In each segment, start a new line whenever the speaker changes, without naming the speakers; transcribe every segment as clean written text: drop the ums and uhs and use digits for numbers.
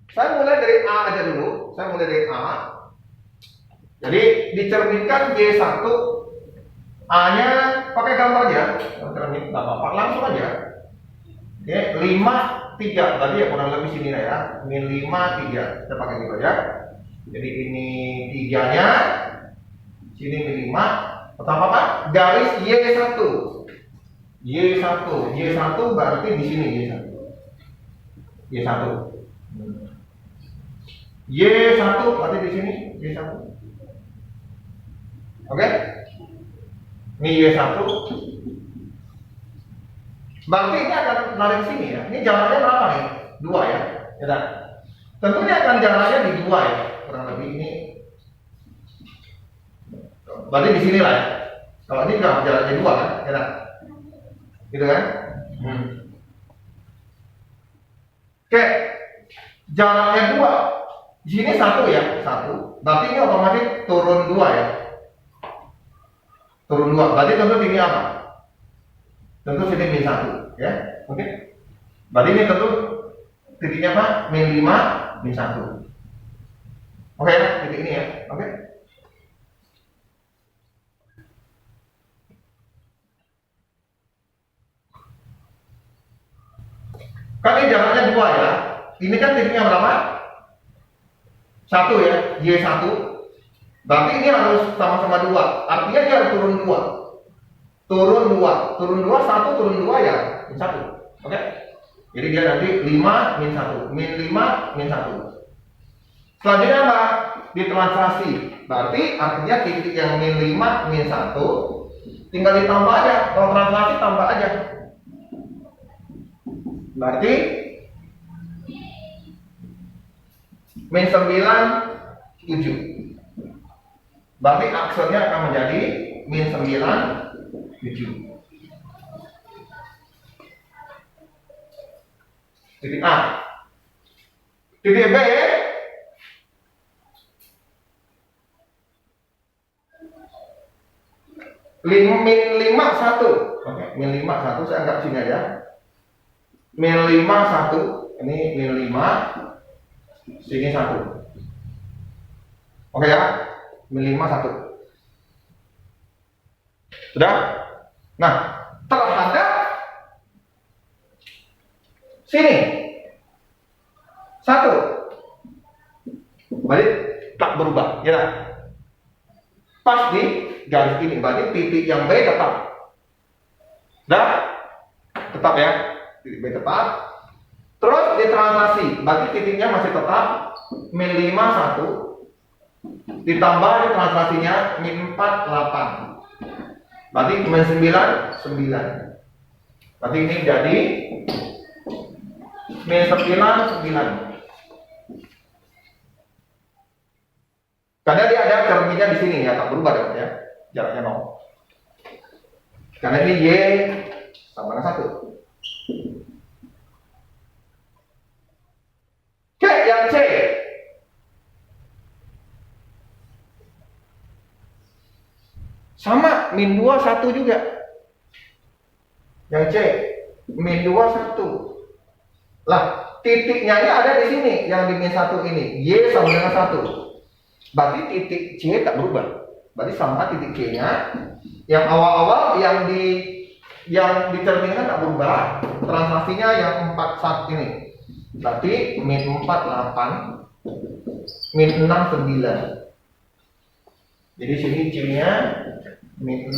Saya mulai dari A aja dulu. Saya mulai dari A. Jadi dicerminkan Y1 A-nya pakai gambar aja. Cermin nggak apa-apa, langsung aja. Oke, 5, 3 berarti ya kurang lebih sini lah ya. Min 5, 3. Kita pakai gitu aja. Jadi ini 3-nya. Sini min 5. Pertama apa? Garis Y1. Y1 berarti di sini Y1. Y1 berarti di sini Y1. Oke? Ini Y1. Berarti ini akan narik sini ya. Ini jaraknya berapa nih? 2 ya. Ya kan? Tentunya akan jaraknya di 2 ya. Kurang lebih ini. Berarti di sini lah ya. Kalau ini enggak jaraknya 2 kan? Ya kan? Gitu kan? Oke. Jaraknya 2. Di sini 1 ya, 1. Berarti ini otomatis turun 2 ya. Turun 2. Berarti tentu ini apa? Tentu sini min 1 ya. Oke. Berarti ini tentu titiknya apa? Min 5, min 1. Oke ya, titik ini ya. Oke. Kan ini jaraknya 2 ya. Ini kan titiknya berapa? 1 ya, Y1. Berarti ini harus sama-sama 2. Artinya dia harus turun 2. Turun 2, 1 turun 2 ya, min 1. Oke. Jadi dia nanti 5 min 1. Min 5 min 1. Selanjutnya apa? Ditranslasi. Berarti artinya titik yang min 5 min 1 tinggal ditambah aja. Kalau translasi tambah aja. Berarti min 9, 7. Berarti aksennya akan menjadi min 9, 7. Titik A. Titik B. Min 5, 1. Oke, min 5, 1 saya anggap sini aja. Min 5, 1. Ini min 5. Sini 1. Oke ya. Min 5, 1. Sudah? Nah, terhadap sini 1. Berarti tak berubah, ya. Pas di garis ini, berarti titik yang B tetap. Sudah? Tetap ya. Titik B tetap. Terus ditranslasi, berarti titiknya masih tetap min 5, 1. Ditambah translasinya min 4, 8. Berarti min 9, 9. Berarti ini jadi min 9, 9. Karena dia ada cerminnya di sini ya, tak berubah dong ya. Jaraknya 0. Karena ini Y sama dengan 1. Oke, yang C. Sama, min 2, 1 juga. Yang C, min 2, 1. Lah, titiknya ini ada di sini, yang di min 1 ini. Y sama dengan 1. Berarti titik C tak berubah. Berarti sama titik C-nya. Yang awal-awal yang dicerminkan tak berubah. Translasinya yang 4, 1 ini. Berarti min 4, 8. Min 6, 9. Jadi sini C-nya min 6,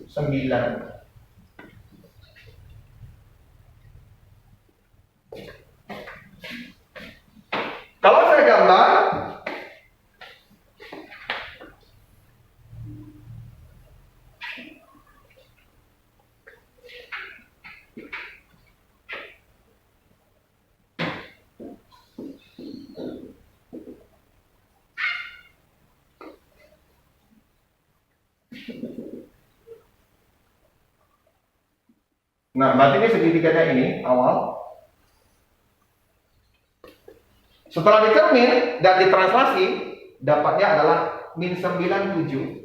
9. Kalau saya gambar nah, berarti ini segitiganya ini awal. Setelah dicermin dan ditranslasi, dapatnya adalah min 9, 7.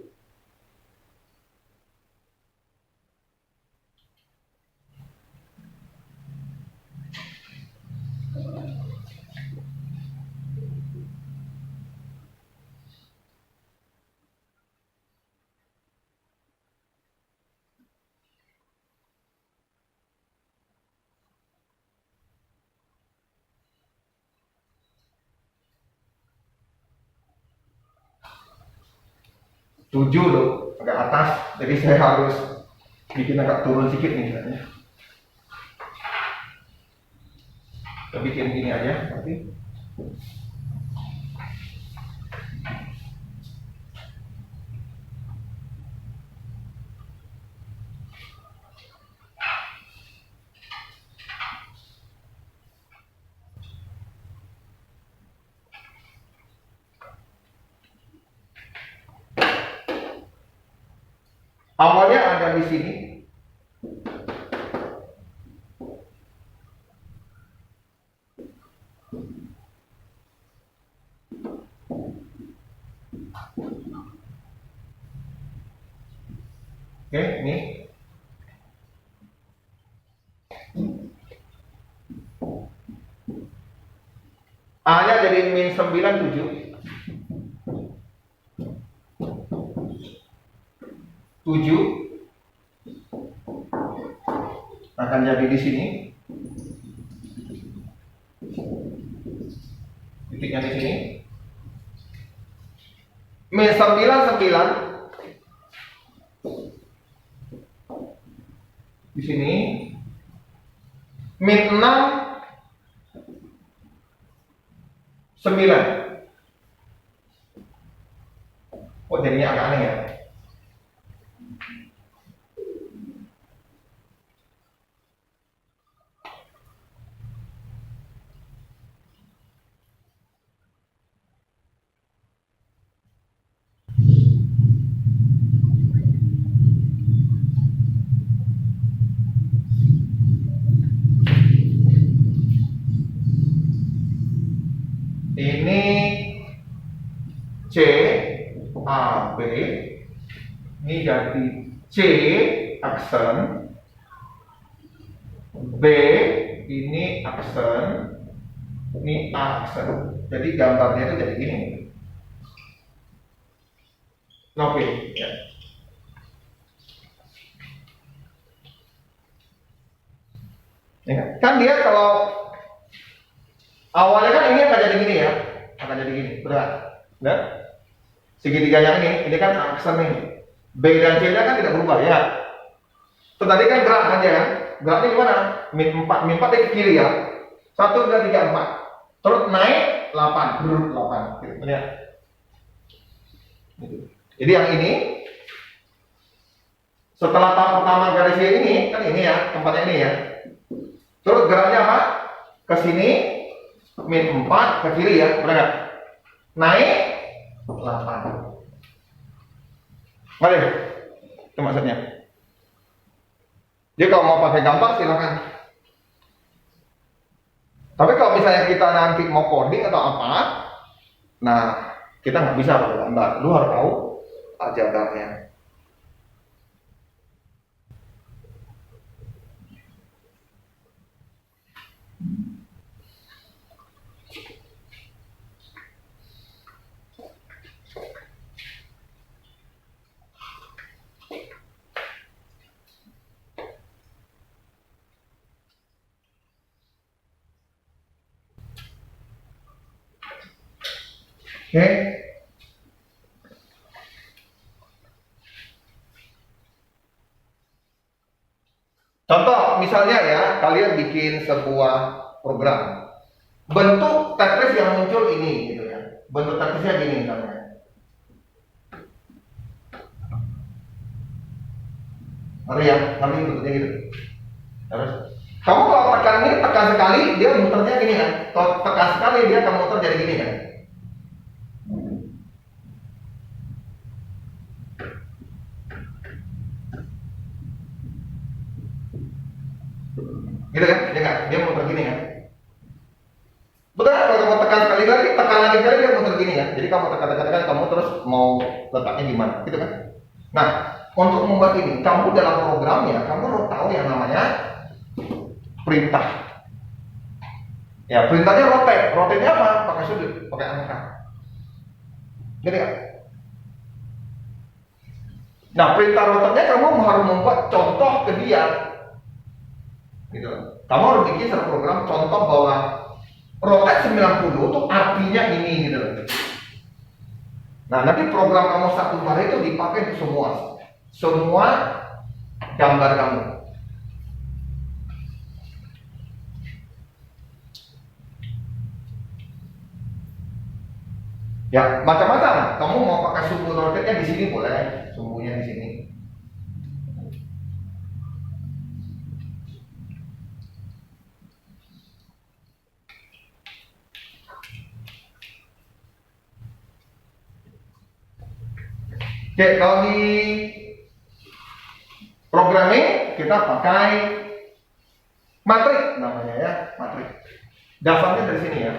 7 loh, agak atas. Jadi saya harus bikin agak turun sedikit nih misalnya. Kita bikin gini aja tapi awalnya ada di sini. Oke, ini. A-nya jadi min 97. 7 akan jadi di sini. Titiknya di sini. Min 99 di sini. Min 6 9. Oh, jadinya agak aneh ya. Ini C A B, ini jadi C aksen, B ini aksen, ini A aksen. Jadi gambarnya itu jadi gini. Oke, ya. Ya, kan dia kalau awalnya kan ini akan jadi gini ya, akan jadi gini, benar? Nah, segitiganya ini kan aksen nih. B dan C nya kan tidak berubah ya. Terus tadi kan gerak aja kan, geraknya gimana? Min 4 dari ke kiri ya. 1, 2, 3, 4. Terus naik 8, berurut 8. Gitu, ya. Jadi yang ini setelah tahap pertama garisnya ini kan ini ya, tempatnya ini ya. Terus geraknya apa? Ke sini min 4 ke kiri ya, benar nggak? Naik 8. Mari, itu maksudnya. Jadi kalau mau pakai gambar silakan. Tapi kalau misalnya kita nanti mau coding atau apa, nah kita nggak bisa pakai gambar. Lu harus tahu aljabarnya. Oke. Contoh misalnya ya, kalian bikin sebuah program. Bentuk teknis yang muncul ini gitu ya. Bentuk teknisnya gini misalnya. Mari ya, kami bentuknya gitu. Terus kamu kalau tekan ini, tekan sekali dia muternya gini kan. Kalau tekan sekali dia akan muter jadi gini kan. Gitu kan? Dia muter gini kan. Betul kan? Kalau kamu tekan sekali lagi, tekan lagi sekali dia muter gini kan. Jadi kamu tekan kamu terus mau letaknya gimana, gitu kan? Nah, untuk membuat ini, kamu dalam programnya, kamu harus tahu yang namanya perintah. Ya, perintahnya rotate. Rotate-nya apa? Pakai sudut, pakai angka. Gitu kan? Nah, perintah rotate-nya kamu harus membuat contoh ke dia. Gitu. Kamu harus bikin satu program contoh bahwa rotate 90 itu artinya ini gitu. Nah, nanti program kamu satu bar itu dipakai untuk semua gambar kamu. Ya, macam-macam. Kamu mau pakai sumbu rotetnya di sini boleh, sumbunya di sini. Oke, kalau di programming kita pakai matrik namanya ya, matrik. Dasarnya dari sini ya.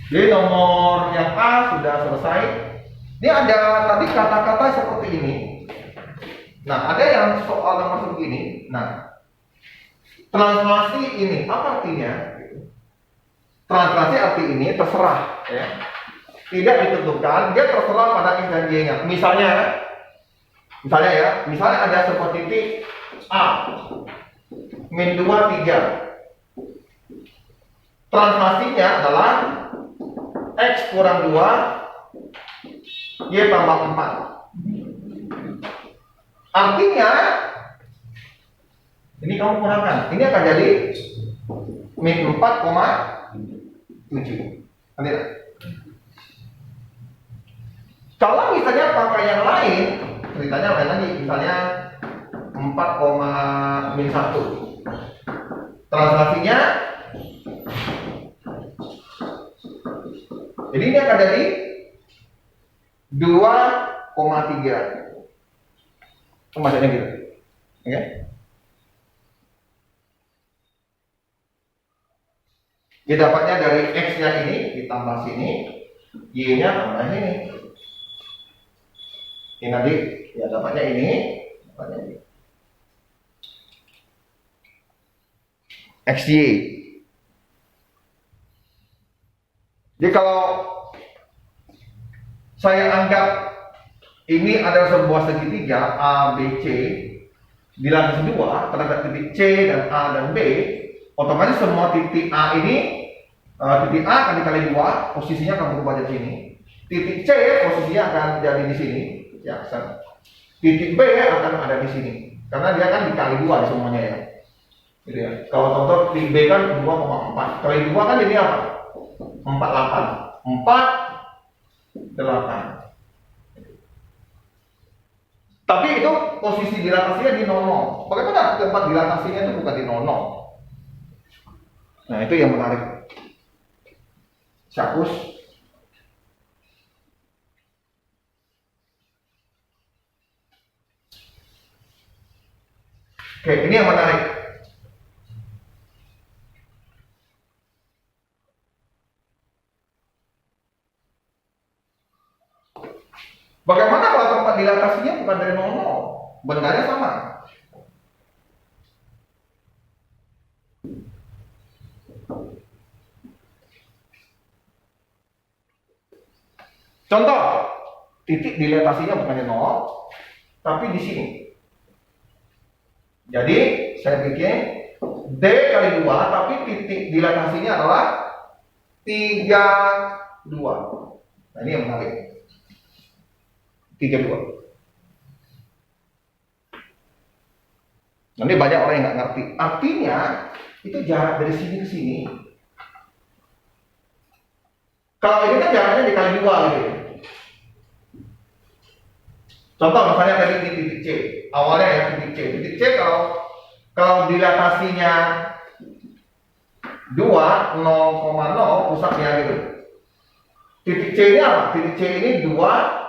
Jadi nomor yang A sudah selesai. Ini ada tadi kata-kata seperti ini. Nah, ada yang soal nomor begini. Nah, translasi ini apa artinya? Translasi arti ini terserah ya. Tidak ditentukan, dia terserah pada X dan Y-nya. Misalnya ada sebuah titik A min 2, 3. Translasinya adalah X kurang 2 Y tambah 4. Artinya ini kamu kurangkan, ini akan jadi min 4,7. Kalau misalnya pakai yang lain, ceritanya lain lagi, misalnya 4,-1. Translasinya jadi ini akan jadi 2,3. Maksudnya gitu. Oke? Dia dapatnya dari X-nya ini ditambah sini, Y-nya tambah sini. Ini nanti ya dapatnya ini. XY. Jadi kalau saya anggap ini adalah sebuah segitiga A, B, C, di lantai 2 terdapat titik C dan A dan B, otomatis semua titik A ini, titik A akan dikali 2, posisinya akan berubah di sini. Titik C posisinya akan jadi di sini, ya. Titik B akan ada di sini, karena dia akan dikali 2 semuanya ya. Gitu ya. Kalau contoh titik B kan 2,4 kali 2 kan ini apa? 48. Tapi itu posisi dilatasinya di 00. Bagaimana tempat dilatasinya itu bukan di 00? Nah, itu yang menarik. Hapus. Oke, ini yang menarik. Bagaimana kalau tempat dilatasinya bukan dari 00? Benarnya sama. Contoh, titik dilatasinya bukan di 0, tapi di sini. Jadi, saya bikin D kali 2, tapi titik dilatasinya adalah 32. Nah, ini yang menarik. 32. Nanti banyak orang yang nggak ngerti. Artinya itu jarak dari sini ke sini. Kalau ini kan jaraknya dikali 2 gitu. Contoh misalnya tadi di titik C. Awalnya ya titik C. Titik C kalau dilatasinya 2, 0,0 pusatnya gitu. Titik C ini apa? Titik C ini 2,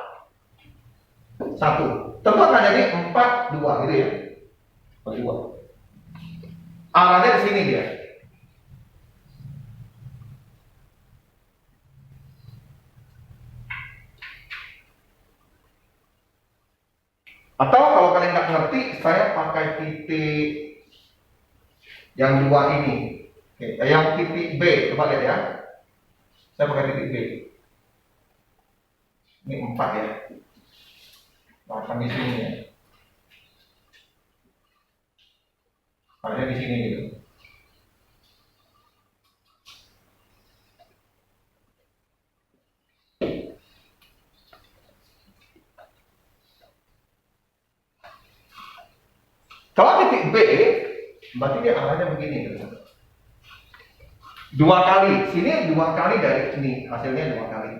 1. Tentu akan jadi 4, 2 gitu ya. 2. Arahnya ke sini dia. Atau kalau kalian nggak ngerti, saya pakai titik yang 2 ini. Oke, yang titik B, coba lihat ya. Saya pakai titik B. Ini 4 ya. Nah, di sini ya. Ada di sini gitu. berarti dia arahnya begini. Dua kali, sini dua kali dari sini, hasilnya dua kali.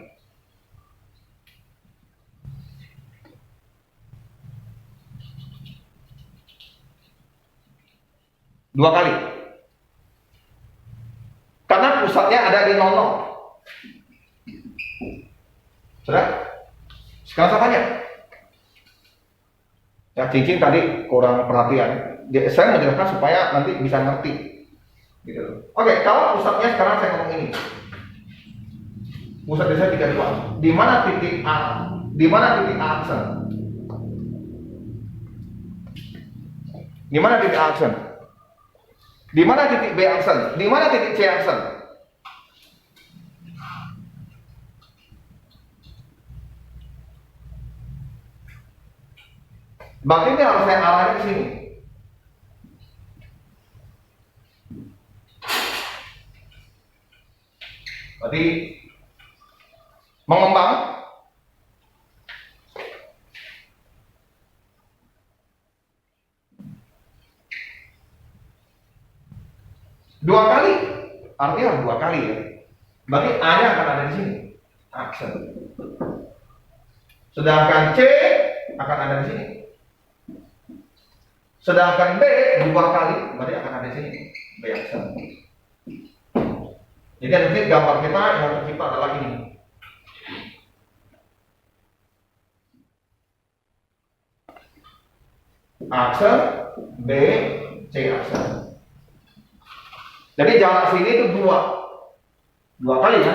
Dua kali. Karena pusatnya ada di 00. Sudah? Sekarang saya tanya. Ya, cincin tadi kurang perhatian. Saya menjelaskan supaya nanti bisa ngerti. Gitu. Oke, kalau pusatnya sekarang saya ngomong ini. Pusat desa 32. Di mana titik A? Di mana titik A aksen? Di mana titik A aksen? Di mana titik B aksen? Di mana titik C aksen? Berarti ini harus saya arahin ke sini. Berarti mengembang dua kali, artinya dua kali ya. Berarti A-nya akan ada di sini, aksen. Sedangkan C akan ada di sini. Sedangkan B dua kali, berarti akan ada di sini, B aksen. Jadi nanti gambar kita yang tercipta adalah ini. Aksen B, C aksen. Jadi jarak sini itu dua kali ya.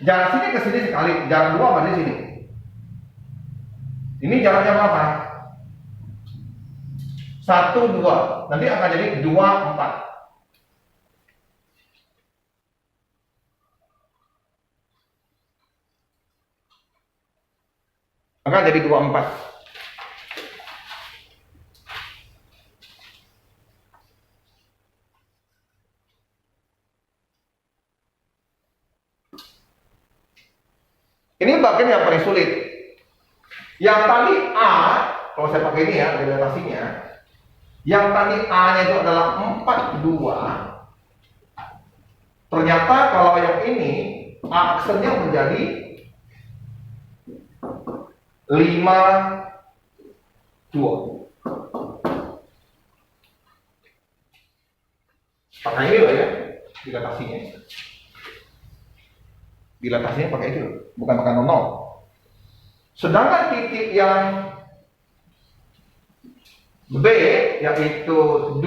Jarak sini ke sini sekali, jarak dua berarti sini. Ini jaraknya berapa? 1, 2. Nanti akan jadi 2, 4. Akan jadi 2, 4. Ini bagian yang paling sulit. Yang tadi A, kalau saya pakai ini ya, relatasinya. Yang tadi A-nya itu adalah 4, 2. Ternyata kalau yang ini aksennya menjadi 5, 2. Pakai ini loh ya, dilatasinya. Dilatasinya pakai itu, bukan pakai 00. Sedangkan titik yang B yaitu 2, 4,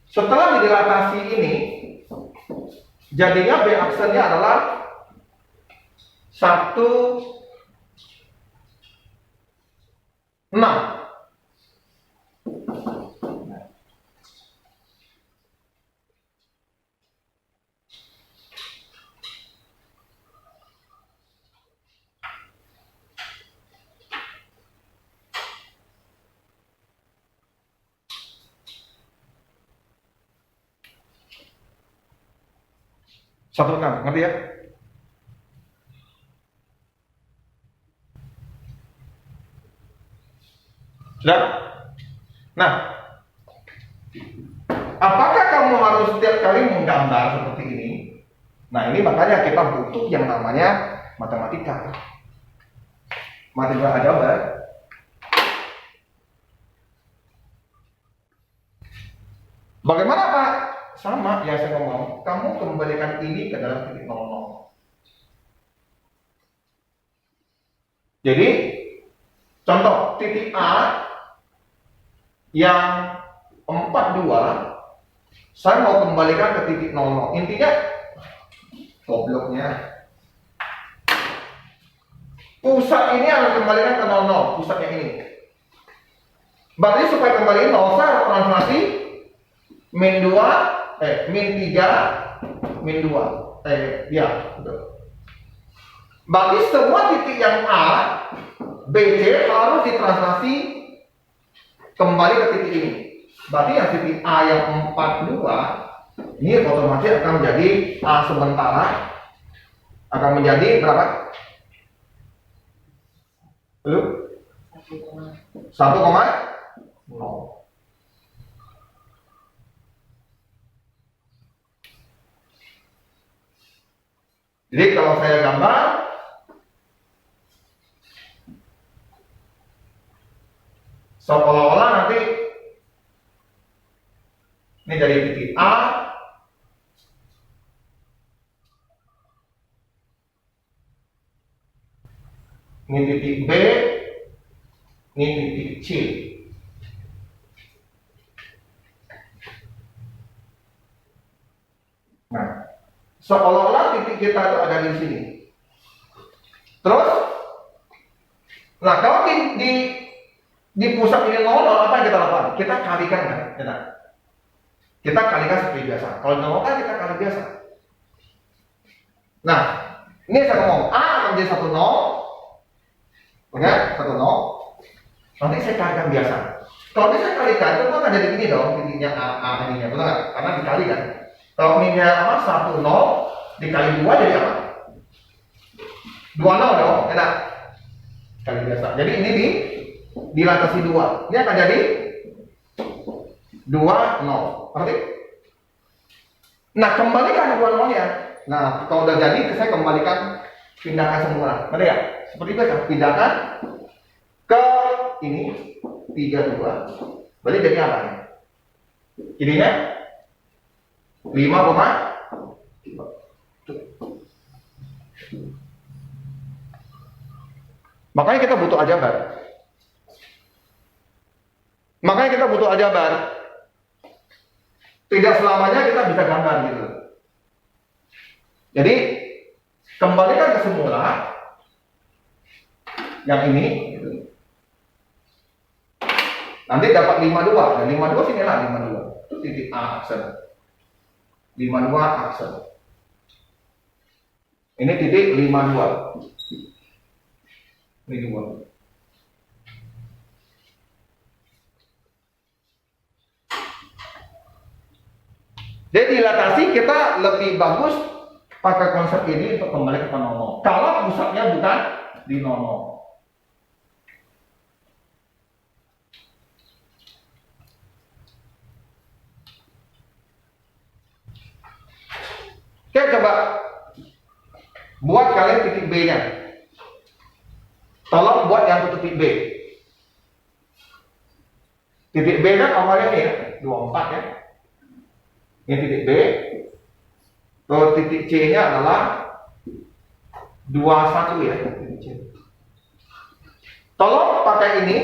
setelah didilatasi ini jadinya B aksennya adalah 1, 6. Satu enam, ngerti ya? Sudah? Nah, apakah kamu harus setiap kali menggambar seperti ini? Nah, ini makanya kita butuh yang namanya matematika. Matematika aljabar. Bagaimana Pak? Sama yang saya ngomong, kamu kembalikan ini ke dalam titik 00. Jadi, contoh titik A yang 42, saya mau kembalikan ke titik 00. Intinya, gobloknya, pusat ini harus kembalikan ke 00, pusatnya ini. Berarti supaya kembali 0, saya harus translasi min 2, min 3, min 2. Ya, betul. Berarti semua titik yang A, B, C harus ditranslasi kembali ke titik ini. Berarti yang titik A yang 42 ini otomatis akan menjadi A sementara, akan menjadi berapa? Belum? 1,0. Jadi kalau saya gambar, seolah-olah nanti ini dari titik A, ini titik B, ini titik C. Nah, seolah-olah titik kita itu ada di sini. Terus, nah kalau di pusat ini 0, apa yang kita lakukan? Kita kalikan kan? Kita kalikan seperti biasa. Kalau 0 kan kita kali biasa. Nah, ini saya ngomong A akan menjadi 1 0. Oke, 1 0. Nanti saya kalikan biasa. Kalau ini saya kalikan, itu akan jadi gini dong, titiknya A ininya, betul nggak? Karena dikalikan. Kalau ininya apa? 1 0 dikali 2 jadi apa? 2 0 dong, enak. Kali biasa. Jadi ini dilatasi 2. Ini akan jadi 2 0. Ngerti? Nah, kembalikan 2 0-nya. Nah, kalau udah jadi, saya kembalikan, pindahkan semula. Ngerti ya? Seperti itu kan? Pindahkan ke ini 32. Berarti jadi apa? Jadinya 5, makanya kita butuh aljabar. Tidak selamanya kita bisa gambar gitu. Jadi kembalikan ke semula yang ini gitu. Nanti dapat 52. Dan 52 sini lah 52. Itu titik A aksen. 52 aksen. Ini titik 52. Ini 2. Jadi dilatasi kita lebih bagus pakai konsep ini untuk kembali ke nono. Kalau pusatnya bukan di nono. Oke, coba buat kalian titik B-nya. Tolong buat yang titik B. Titik B kan awalnya nih ya, 24 ya. Ini titik B. Kalau titik C-nya adalah 21 ya. Titik C. Tolong pakai ini.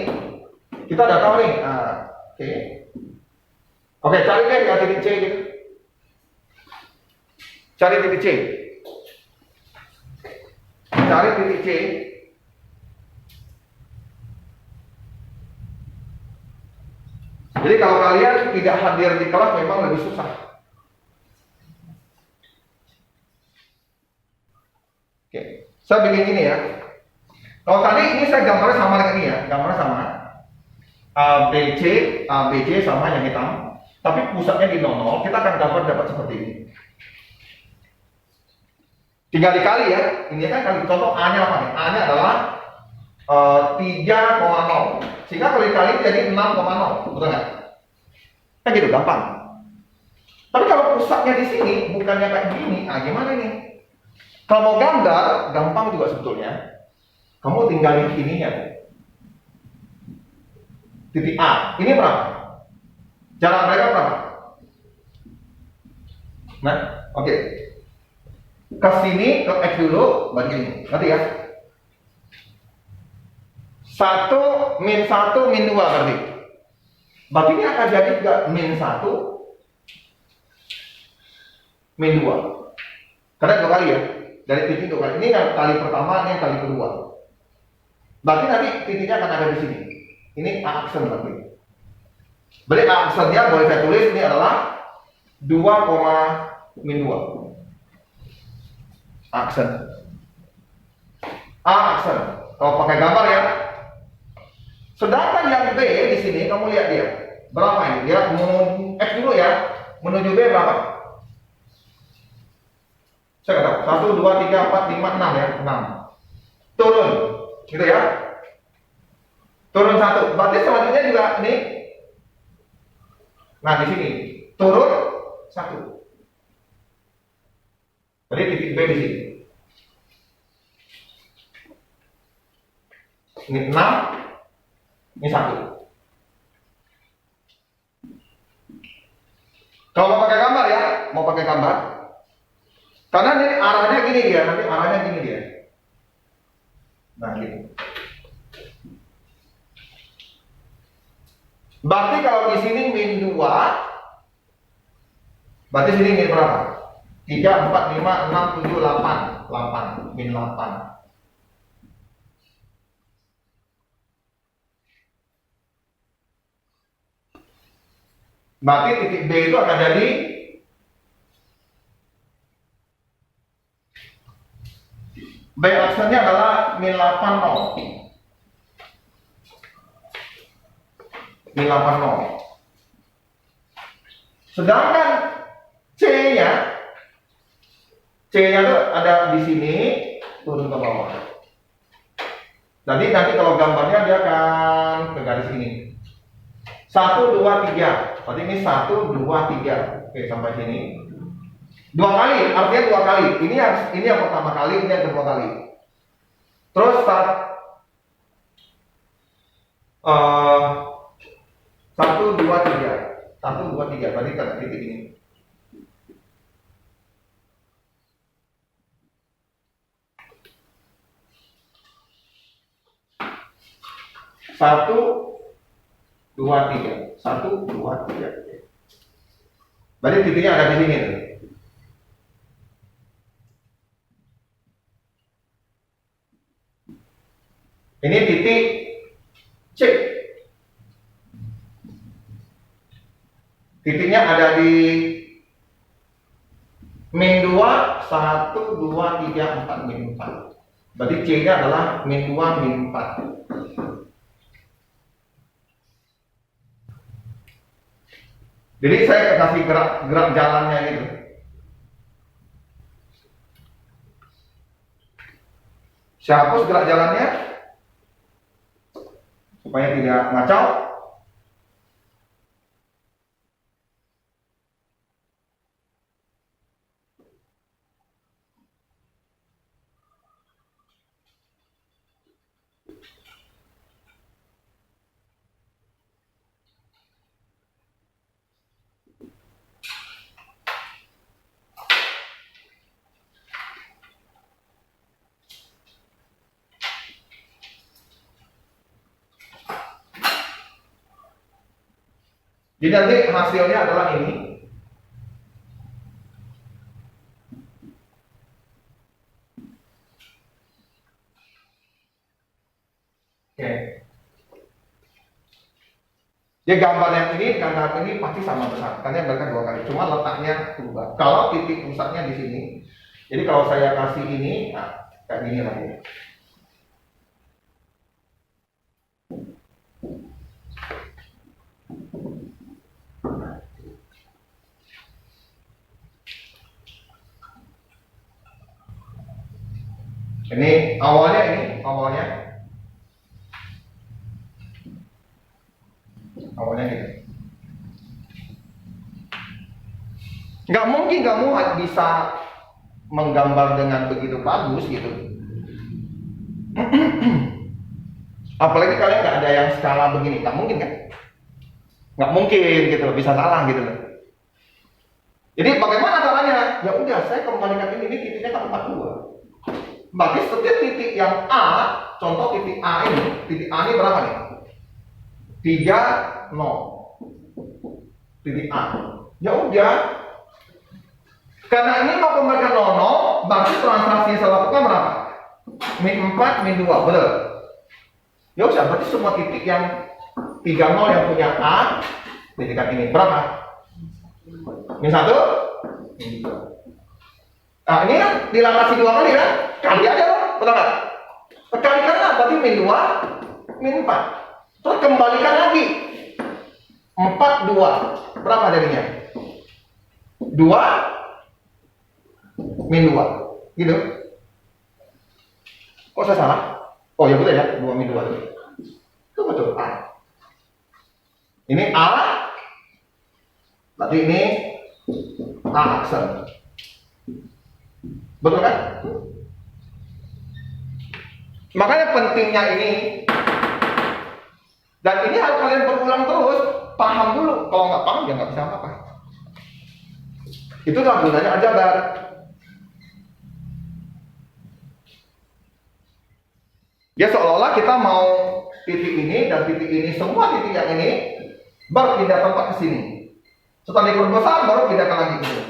Kita udah tahu nih. Oke. Oke, cari deh ya titik C gitu. Cari titik C. Cari titik C. Jadi kalau kalian tidak hadir di kelas memang lebih susah. Oke, saya bikin gini ya. Kalau tadi ini saya gambarnya sama dengan ini ya, gambarnya sama. ABC sama yang hitam, tapi pusatnya di 0, kita akan gambar dapat seperti ini. Tinggal dikali ya, ini kan kali contoh A-nya apa nih? A-nya adalah 3,0. Sehingga kalau dikali jadi 6,0, betul nggak? Kan gitu, gampang. Tapi kalau pusatnya di sini, bukannya kayak gini, gimana nih? Kalau mau gambar, gampang juga sebetulnya. Kamu tinggalin ininya. Titik A, ini berapa? Jarak mereka berapa? Nah, oke. Ke sini, ke X dulu, bagi ini. Ngerti ya? 1, min 1, min 2 berarti. Berarti ini akan jadi juga min 1, min 2. Karena 2 kali ya. Dari titik 2 kali. Ini kali pertama, ini kali kedua. Berarti nanti titiknya akan ada di sini. Ini A aksen berarti. Berarti A aksennya boleh saya tulis ini adalah 2, min 2. Aksen. A aksen. Kalau pakai gambar ya. Sedangkan yang B di sini kamu lihat dia. Berapa ini? Dia X dulu ya. Menuju B berapa? Saya kata 1, 2, 3, 4, 5, 6 ya. 6. Turun. Gitu ya. Turun 1. Berarti selanjutnya juga ini. Nah, di sini turun 1. Berarti titik B di sini. Ini 6, ini 1. Kalau mau pakai gambar ya, mau pakai gambar. Karena ini arahnya gini dia, nanti arahnya gini dia. Nah, gitu. Berarti kalau di sini min 2, berarti sini min berapa? 3, 4, 5, 6, 7, 8. 8, min 8. Berarti titik B itu akan jadi B aksennya adalah min 80. Min 80. Sedangkan C-nya itu ada di sini, turun ke bawah. Jadi nanti kalau gambarnya dia akan ke garis ini. 1, 2, 3. Berarti ini 1, 2, 3. Oke, sampai sini. 2 kali, artinya 2 kali. Ini yang pertama kali, ini yang kedua kali. Terus 1, 2, 3. 1, 2, 3. Berarti ke titik ini. Satu, 2, 3. 1, 2, 3. Berarti titiknya ada di sini. Ini titik C. Titiknya ada di min 2, 1, 2, 3, 4, min 4. Berarti C-nya adalah min 2, min 4. Jadi saya kasih gerak jalannya gitu. Saya hapus gerak jalannya supaya tidak ngacau. Jadi nanti hasilnya adalah ini. Oke. Jadi gambar yang ini, gambar ini pasti sama besar. Karena mereka 2 kali. Cuma letaknya berubah. Kalau titik pusatnya di sini. Jadi kalau saya kasih ini, nah, kayak gini lah ini. Ini awalnya gitu. Nggak mungkin kamu bisa menggambar dengan begitu bagus gitu. Apalagi kalian nggak ada yang skala begini, nggak mungkin kan? Nggak mungkin gitu, bisa salah gitu. Jadi bagaimana caranya? Ya udah, saya kembalikan ini titiknya ke 42. Berarti setiap titik yang A, contoh titik A ini berapa nih? 3, 0. Titik A. Ya udah. Karena ini mau kembalikan 0, berarti transaksi yang saya lakukan berapa? Min 4, min 2, betul? Ya udah, berarti semua titik yang 30 yang punya A, titikkan ini. Berapa? Min 1, min 2. Nah ini kan dilatasi 2 kali kan? Kali aja loh, betul nggak? Kalikan lah, berarti min 2, min 4. Terus kembalikan lagi 4, 2. Berapa jadinya? 2, min 2. Gitu. Kok saya salah? Oh ya betul ya, 2 min 2 itu betul A. Ini A, berarti ini A aksen. Betul kan? Makanya pentingnya ini Dan ini harus kalian berulang terus, paham dulu. Kalau nggak paham ya nggak bisa apa-apa. Itulah gunanya aljabar. Ya seolah-olah kita mau titik ini dan titik ini, semua titik yang ini berpindah tempat ke sini. Setelah dikurung besar baru pindahkan lagi ke sini.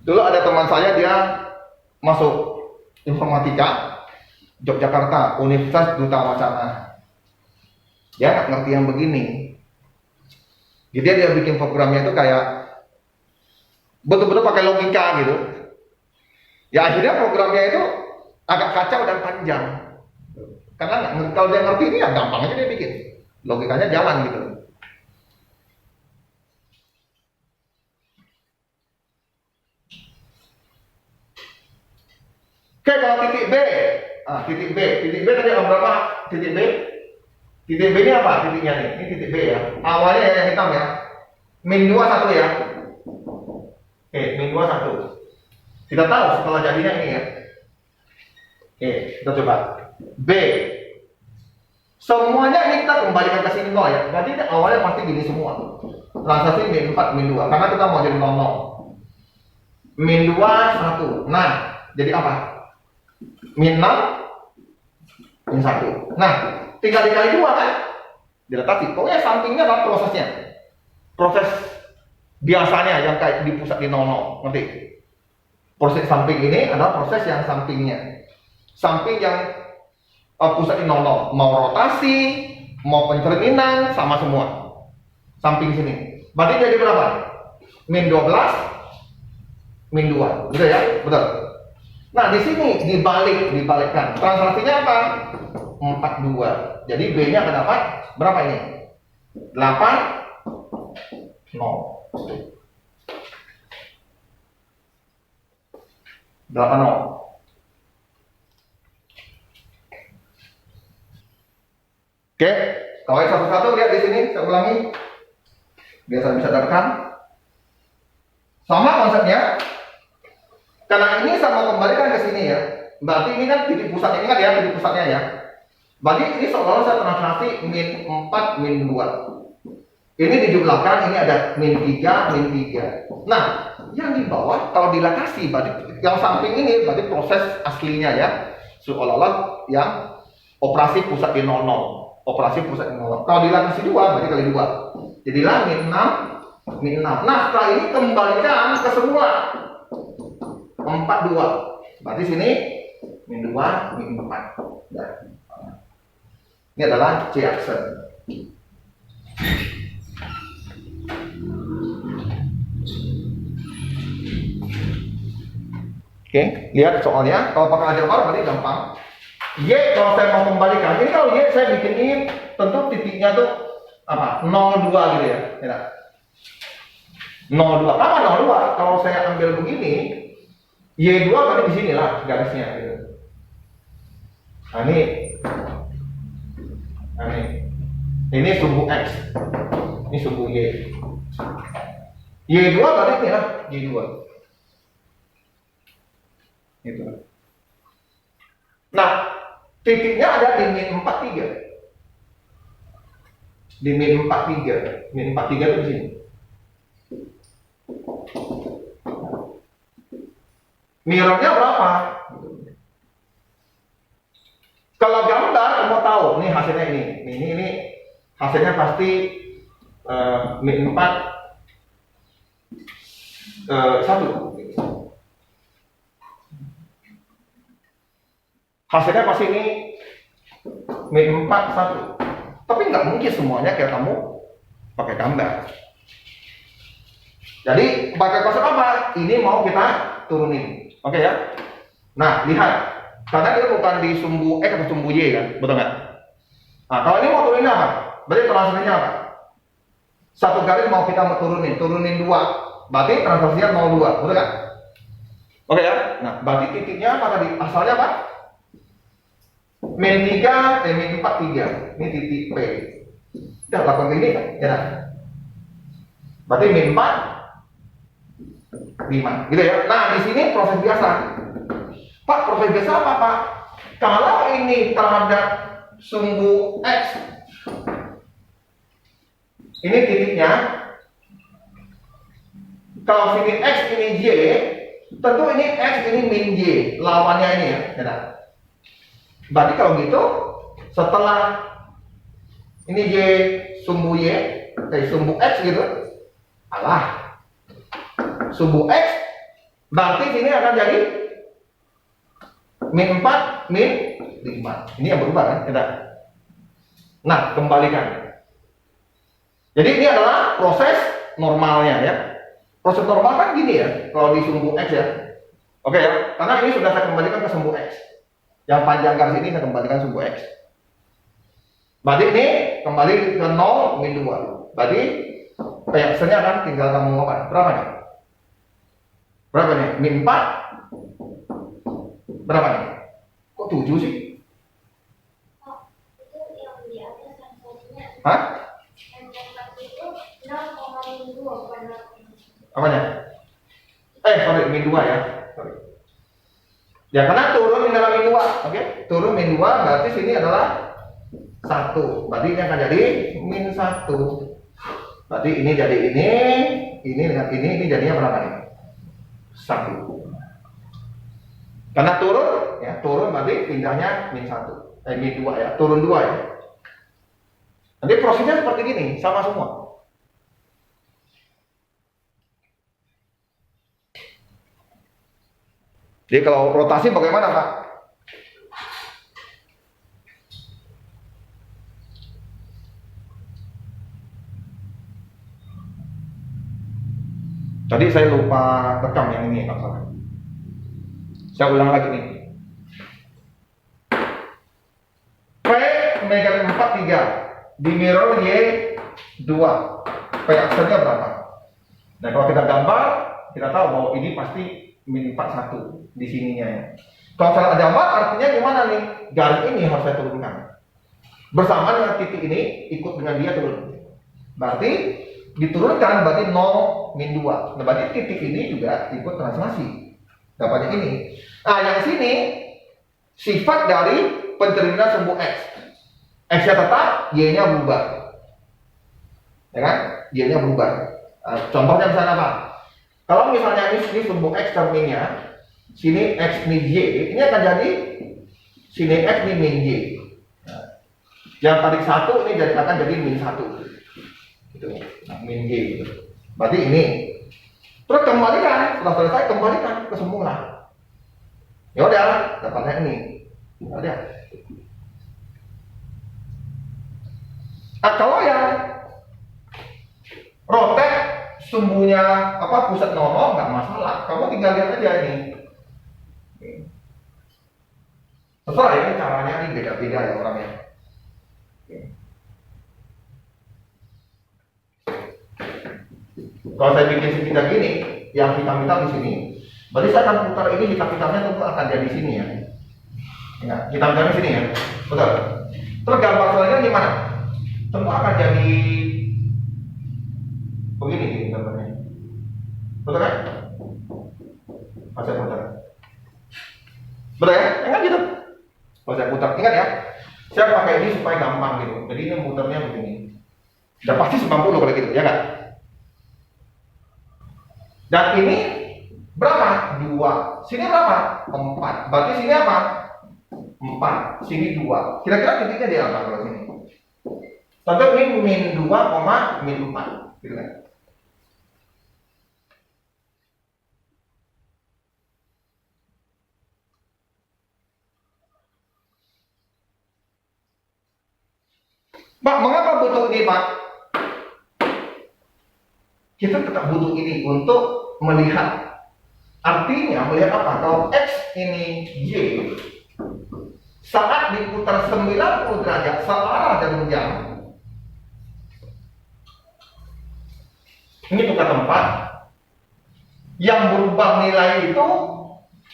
Dulu ada teman saya, dia masuk informatika Yogyakarta, Universitas Duta Wacana. Dia nggak ngerti yang begini. Jadi dia bikin programnya itu kayak betul-betul pakai logika gitu. Ya akhirnya programnya itu agak kacau dan panjang. Karena kalau dia ngerti ini ya gampang aja dia bikin. Logikanya jalan gitu. Oke, kalau titik B, titik B tadi berapa? Titik B? Titik B ini apa titiknya nih? Ini titik B ya. Awalnya yang hitam ya. Min 2 1 ya. Oke, min 2 1. Kita tahu setelah jadinya ini ya. Oke, kita coba. B. Semuanya ini kita kembalikan ke sini ya. Berarti awalnya pasti gini semua. Transaksi min 4, min 2. Karena kita mau jadi 00. Min 2 1. Nah, jadi apa? Min 6, min 1. Nah, tinggal dikali 2 kan? Dilatasi. Pokoknya sampingnya adalah prosesnya. Proses biasanya yang kayak di pusat di 00. Ngerti? Proses samping ini adalah proses yang sampingnya. Samping yang pusat di 00. Mau rotasi, mau pencerminan, sama semua. Samping sini. Berarti jadi berapa? Min 12, min 2. Betul ya? Betul. Nah, di sini dibalikkan. Transaksinya apa? 42. Jadi B-nya akan dapat berapa ini? 8 0. 80. Oke, kalau satu-satu lihat di sini, saya ulangi. Biar bisa dapatkan. Sama konsepnya. Karena ini sama kembalikan ke sini ya. Berarti ini kan titik pusatnya, ingat ya titik pusatnya ya. Berarti ini seolah-olah saya transaksi min 4, min 2. Ini dijumlahkan, ini ada min 3, min 3. Nah, yang di bawah kalau dilatasi, berarti yang samping ini berarti proses aslinya ya. Seolah-olah yang operasi pusat di 00. Operasi pusat di 00. Kalau dilatasi 2, berarti kali 2. Jadilah min 6, min 6. Nah, setelah ini kembalikan ke semua. 4 2. Berarti sini min 2, min 4. Nah, ini adalah C aksen. Oke, lihat soalnya. Kalau pakai aljabar berarti gampang. Y kalau saya mau kembalikan, ini kalau Y saya bikin ini tentu titiknya tuh apa? 02 gitu ya. Ya. 02. Apa 02? Kalau saya ambil begini, Y2 berarti di sini lah garisnya gitu. Nah, ini sumbu X. Ini sumbu Y. Y2 berarti ini lah Y2. Gitu. Nah, titiknya ada di min 43. Di min 43. Min 43 itu di sini. Mirrornya berapa? Kalau gambar, kamu tahu, nih hasilnya ini. Ini hasilnya pasti min 4 1. Hasilnya pasti ini min 4 1. Tapi nggak mungkin semuanya kayak kamu pakai gambar. Jadi pakai konsep apa? Ini mau kita turunin. Oke ya. Nah, lihat. Karena dia bukan di sumbu X atau sumbu Y kan, betul nggak? Nah, kalau ini mau turunin apa? Berarti transaksinya apa? Satu garis mau kita turunin 2. Berarti transaksinya 02, betul nggak? Oke ya. Nah, berarti titiknya apa tadi? Asalnya apa? Min 3, min 4 3. Ini titik P. Udah lakukan ini kan? Ya. Berarti min 4 5, gitu ya. Nah, di sini proses biasa. Pak, proses biasa apa, Pak? Kalau ini terhadap sumbu X, ini titiknya. Kalau sini X, ini Y, tentu ini X, ini min Y, lawannya ini ya. Berarti kalau gitu, setelah ini Y, sumbu Y, sumbu X gitu, sumbu X, berarti sini akan jadi min 4, min 5. Ini yang berubah kan? Nah, kembalikan. Jadi ini adalah proses normalnya ya. Proses normal kan gini ya, kalau di sumbu X ya. Oke ya, karena ini sudah saya kembalikan ke sumbu X. Yang panjang garis ini saya kembalikan sumbu X. Berarti ini kembali ke 0, min 2. Berarti reaksinya kan tinggal kamu apa? Berapa nih? Berapa nih? Min 4? Berapa nih? Kok 7 sih?
Itu yang di atas yang satunya.
Hah?
Yang satu itu 0,2 bukan 0,2.
Apanya? Sorry, min 2 ya. Sorry. Ya karena turun di dalam min 2, oke? Turun min 2 berarti sini adalah 1. Berarti ini akan jadi min 1. Berarti ini jadi ini dengan ini jadinya berapa nih? 1. Karena turun, ya turun berarti pindahnya min 1. Min 2 ya, turun 2 ya. Nanti prosesnya seperti gini, sama semua. Jadi kalau rotasi bagaimana, Pak? Tadi saya lupa rekam yang ini, Pak. Saya ulang lagi nih. P megalit 4 3 di mirror Y 2. P akselnya berapa? Nah kalau kita gambar, kita tahu bahwa ini pasti min 4 1 di sininya ya. Kalau salah gambar artinya gimana nih? Garis ini harus saya turunkan. Bersama dengan titik ini ikut dengan dia turun. Berarti diturunkan berarti 0 min 2. Nah berarti titik ini juga ikut translasi. Dapatnya ini. Nah yang sini sifat dari pencerminan sumbu X. X-nya tetap, Y-nya berubah. Ya kan? Y-nya berubah. Contohnya misalnya apa? Kalau misalnya ini sumbu X cerminnya, sini X min Y, ini akan jadi sini X ini min Y. Nah, yang tadi 1 ini akan jadi min 1. Gitu. Nah, min Y gitu. Berarti ini. Terus kembalikan, setelah selesai kembalikan ke semula. Ya udah, dapatnya ini. Udah. Nah, kalau yang rotek sumbunya apa pusat nono nggak masalah, kamu tinggal lihat aja ini. Terserah ya caranya ini beda-beda ya orangnya. Kalau saya bikin segitiga gini, yang hitam-hitam di sini, berarti saya akan putar ini hitam-hitamnya tentu akan jadi sini ya. Ya, hitam-hitamnya sini ya, betul. Terus gambar selanjutnya gimana? Tentu akan jadi begini nih gambarnya, betul kan? Saya putar, betul ya? Enggak gitu. Kalau saya putar, ingat ya, saya pakai ini supaya gampang gitu. Jadi ini muternya begini. Udah pasti 90 kalau gitu, ya kan? Dan ini berapa? 2. Sini berapa? 4. Berarti sini apa? 4. Sini 2. Kira-kira titiknya dia apa kalau sini? Tentu ini min 2, min 4. Gitu kan? Pak, mengapa butuh ini, Pak? Kita tetap butuh ini untuk melihat. Artinya melihat apa? Kalau X ini Y, saat diputar 90 derajat searah jarum jam, ini bukan tempat yang berubah nilai itu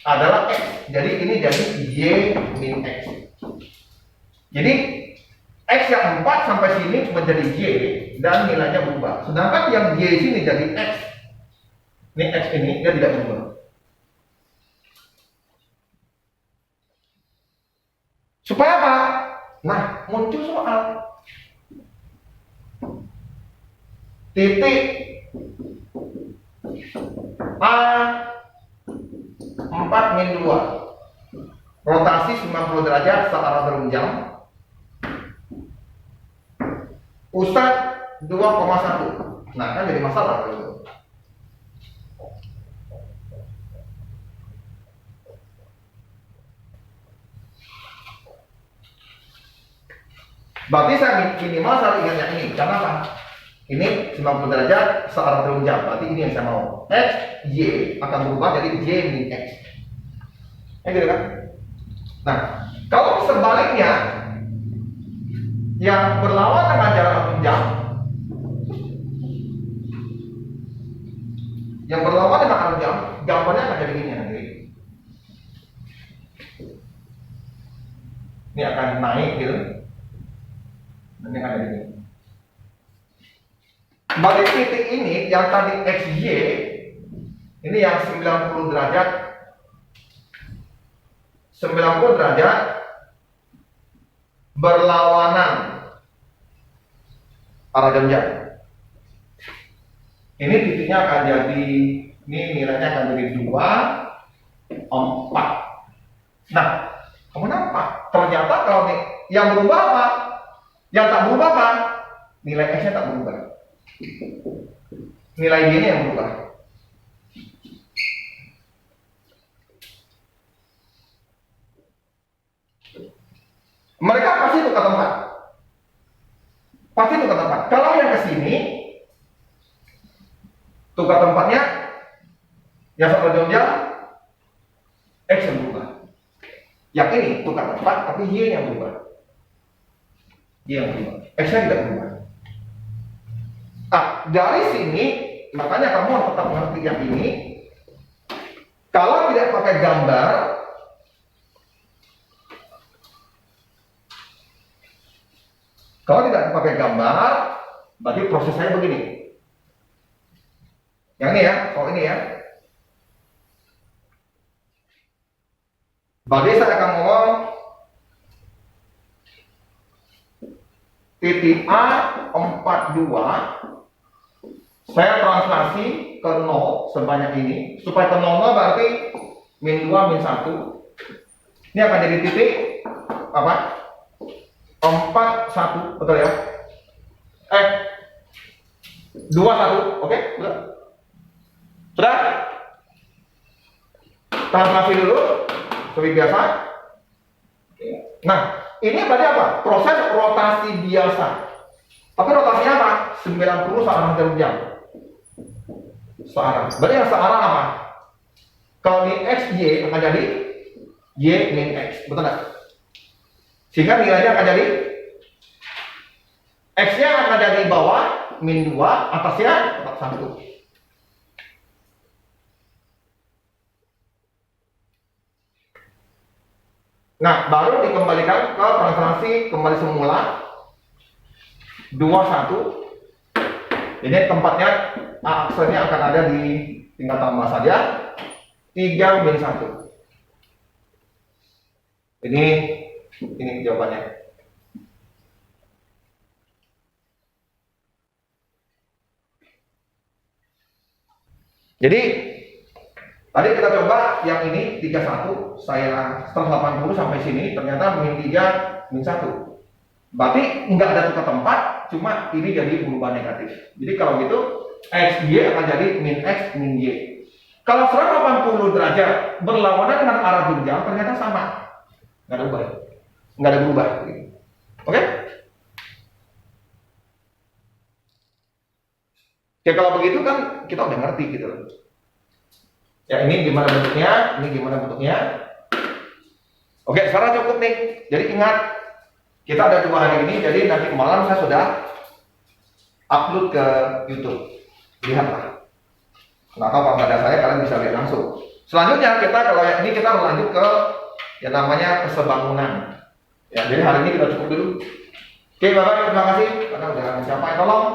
adalah X. Jadi ini jadi Y min X. Jadi X yang 4 sampai sini menjadi Y dan nilainya berubah. Sedangkan yang Y sini jadi X. Ini X ini dia tidak berubah. Supaya apa? Nah, muncul soal titik A 4 min 2, rotasi 90 derajat searah jarum jam, pusat 2,1. Nah, kan jadi masalah gitu. Berarti saya minimal saya ingat yang ini. Karena apa? Ini 90 derajat searah jarum jam. Berarti ini yang saya mau. X, Y akan berubah jadi Y min X. Ya gitu kan? Nah, kalau sebaliknya yang berlawan dengan jarak jarum jam, yang berlawan dengan jarum jam, gambarnya akan jadi ini nanti. Ini akan naik gitu. Ini akan jadi ini. Bagi titik ini yang tadi XY, ini yang 90 derajat, 90 derajat berlawanan arah jarum jam. Ini titiknya akan jadi, ini nilainya akan jadi 2, 4. Nah, kamu nampak? Ternyata kalau nih, yang berubah apa? Yang tak berubah apa? Nilai X-nya tak berubah. Nilai Y-nya yang berubah. Mereka pasti tukar tempat. Pasti tukar tempat. Kalau yang ke sini tukar tempatnya, yang satu jarum jam X yang berubah. Yang ini tukar tempat tapi Y yang berubah. Y yang berubah. X-nya tidak berubah. Dari sini makanya kamu harus tetap mengerti yang ini. Kalau tidak pakai gambar, berarti proses saya begini. Yang ini ya, kalau ini ya. Berarti saya akan ngomong titik A 42. Saya translasi ke 0 sebanyak ini. Supaya ke 0 berarti min 2 min 1. Ini akan jadi titik apa? 4 1, betul ya? 2 1, oke? Sudah? Translasi dulu seperti biasa. Nah, ini berarti apa? Proses rotasi biasa. Tapi rotasinya apa? 90 searah jarum jam. Searah. Berarti yang searah apa? Kalau ini X, Y akan jadi Y min X. Betul nggak? Sehingga nilainya akan jadi X-nya akan jadi bawah min 2, atasnya tetap 1. Nah, baru dikembalikan ke translasi kembali semula 2 1. Jadi tempatnya aksennya akan ada di tingkat tambah saja 3 min 1. Ini jawabannya. Jadi tadi kita coba yang ini 31, saya setelah 80 sampai sini ternyata min 3 min 1. Berarti nggak ada tukar tempat, cuma ini jadi berubah negatif. Jadi kalau gitu X Y akan jadi min X min Y. Kalau 180 derajat berlawanan dengan arah jarum jam ternyata sama, nggak ada berubah, nggak ada berubah. Oke? Ya kalau begitu kan kita udah ngerti gitu loh. Ya ini gimana bentuknya, ini gimana bentuknya. Oke, sekarang cukup nih. Jadi ingat, kita ada 2 hari ini, jadi nanti malam saya sudah upload ke YouTube. Lihatlah. Nah, kalau nggak ada saya, kalian bisa lihat langsung. Selanjutnya kita kalau yang ini kita lanjut ke yang namanya kesebangunan. Ya, jadi hari ini kita cukup dulu. Oke, bye-bye. Terima kasih karena udah mencapai. Tolong.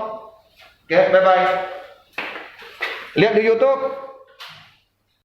Oke, bye-bye. Lihat di YouTube.